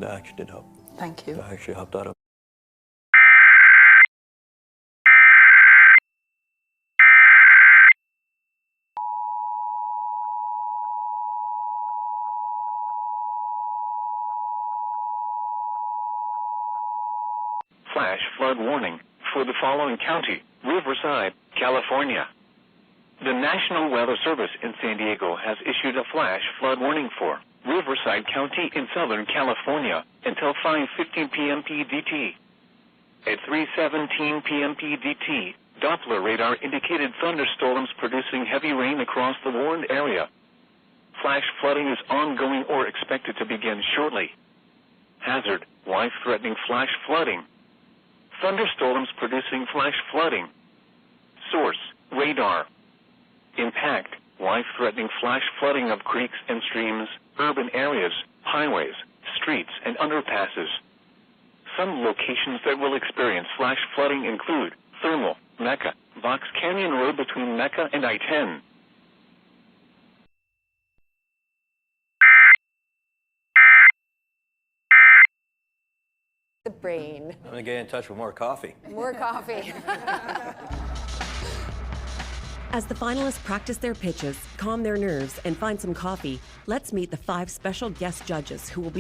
That actually did help. Thank you. That actually helped out. Flash flood warning for the following county: Riverside, California. The National Weather Service in San Diego has issued a flash flood warning for Riverside County in Southern California until 5:15 p.m. PDT. At 3:17 p.m. PDT, Doppler radar indicated thunderstorms producing heavy rain across the warned area. Flash flooding is ongoing or expected to begin shortly. Hazard: life-threatening flash flooding. Thunderstorms producing flash flooding. Source: radar. Impact: life-threatening flash flooding of creeks and streams, urban areas, highways, streets, and underpasses. Some locations that will experience flash flooding include Thermal, Mecca, Box Canyon Road between Mecca and I-10. The brain. I'm gonna get in touch with more coffee. More coffee. As the finalists practice their pitches, calm their nerves, and find some coffee, let's meet the 5 special guest judges who will be